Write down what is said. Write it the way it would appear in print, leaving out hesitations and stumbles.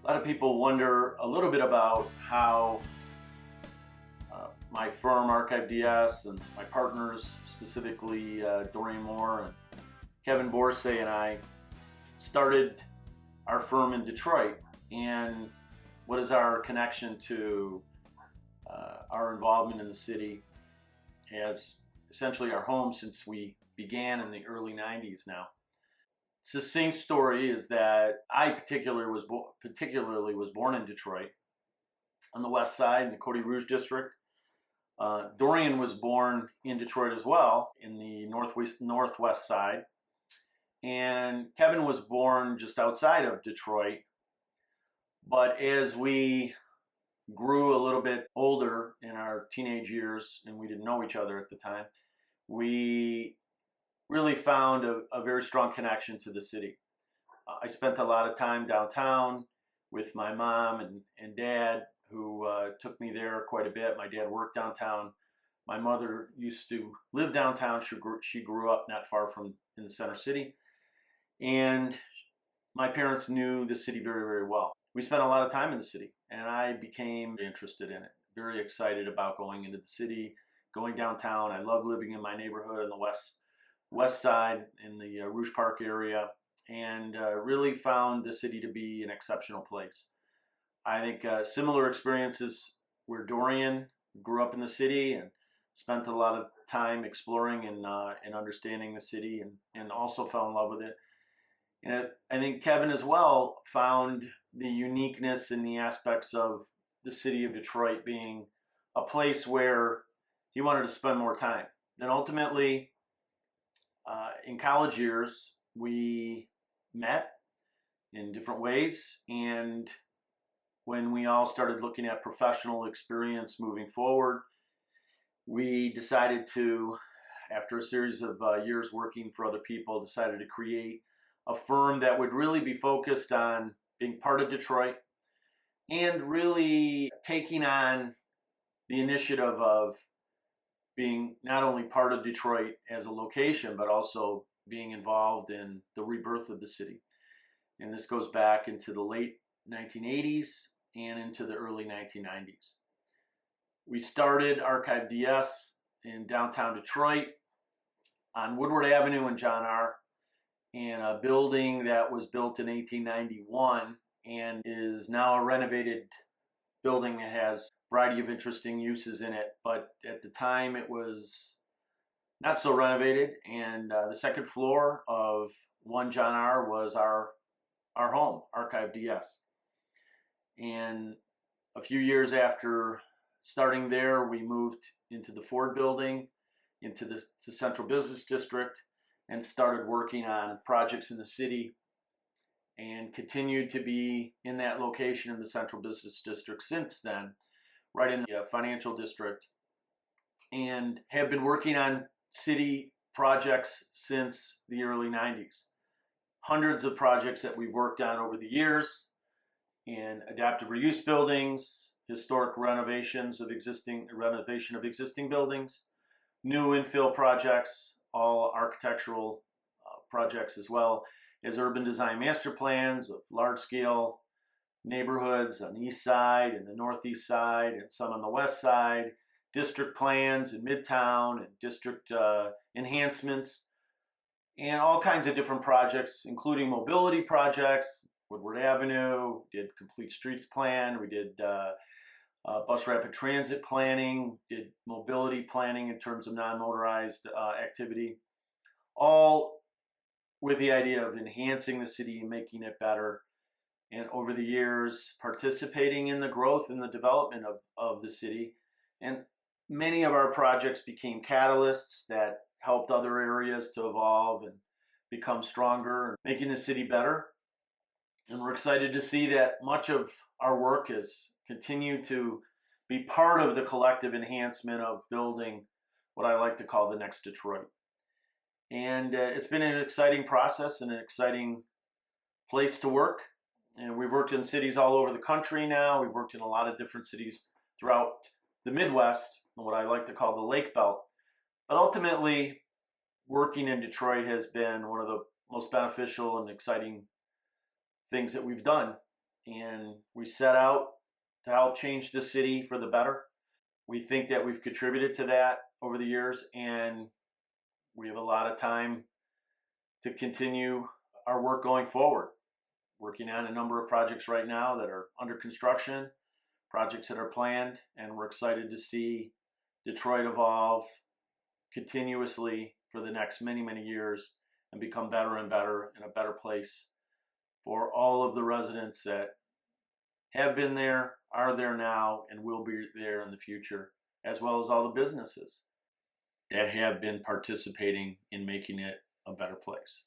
A lot of people wonder a little bit about how my firm, ArchiveDS, and my partners, specifically Dorian Moore and Kevin Borsay and I, started our firm in Detroit, and what is our connection to our involvement in the city as essentially our home since we began in the early 90s now. Succinct story is that I particularly was born in Detroit on the west side in the Côte Rouge district. Dorian was born in Detroit as well in the northwest side. And Kevin was born just outside of Detroit. But as we grew a little bit older in our teenage years, and we didn't know each other at the time, we really found a very strong connection to the city. I spent a lot of time downtown with my mom and dad, who took me there quite a bit. My dad worked downtown. My mother used to live downtown. She grew up not far from in the center city. And my parents knew the city very, very well. We spent a lot of time in the city, and I became interested in it, very excited about going into the city, going downtown. I love living in my neighborhood on the west side in the Rouge Park area, and really found the city to be an exceptional place. I think similar experiences where Dorian grew up in the city and spent a lot of time exploring and understanding the city, and also fell in love with it. And I think Kevin as well found the uniqueness in the aspects of the city of Detroit being a place where he wanted to spend more time. And ultimately, in college years, we met in different ways, and when we all started looking at professional experience moving forward, we decided to, after a series of years working for other people, decided to create a firm that would really be focused on being part of Detroit and really taking on the initiative of being not only part of Detroit as a location, but also being involved in the rebirth of the city. And this goes back into the late 1980s and into the early 1990s. We started ArchiveDS in downtown Detroit on Woodward Avenue in John R. in a building that was built in 1891 and is now a renovated building that has a variety of interesting uses in it. But at the time it was not so renovated, and the second floor of 1 John R. was our home, ArchiveDS. And a few years after starting there, we moved into the Ford building, into the Central Business District, and started working on projects in the city, and continued to be in that location in the Central Business District since then, right in the financial district, and have been working on city projects since the early 90s. Hundreds of projects that we've worked on over the years in adaptive reuse buildings, historic renovation of existing buildings, new infill projects, all architectural projects, as well as urban design master plans of large-scale neighborhoods on the east side and the northeast side, and some on the west side, district plans in Midtown, and district enhancements, and all kinds of different projects, including mobility projects. Woodward Avenue, did complete streets plan, we did bus rapid transit planning, did mobility planning in terms of non-motorized activity, all with the idea of enhancing the city and making it better. And over the years, participating in the growth and the development of the city. And many of our projects became catalysts that helped other areas to evolve and become stronger, making the city better. And we're excited to see that much of our work has continued to be part of the collective enhancement of building what I like to call the next Detroit. And it's been an exciting process and an exciting place to work. And we've worked in cities all over the country now. We've worked in a lot of different cities throughout the Midwest, what I like to call the Lake Belt. But ultimately, working in Detroit has been one of the most beneficial and exciting things that we've done. and we set out to help change the city for the better. We think that we've contributed to that over the years, and we have a lot of time to continue our work going forward. Working on a number of projects right now that are under construction, projects that are planned, and we're excited to see Detroit evolve continuously for the next many, many years and become better and better and a better place for all of the residents that have been there, are there now, and will be there in the future, as well as all the businesses that have been participating in making it a better place.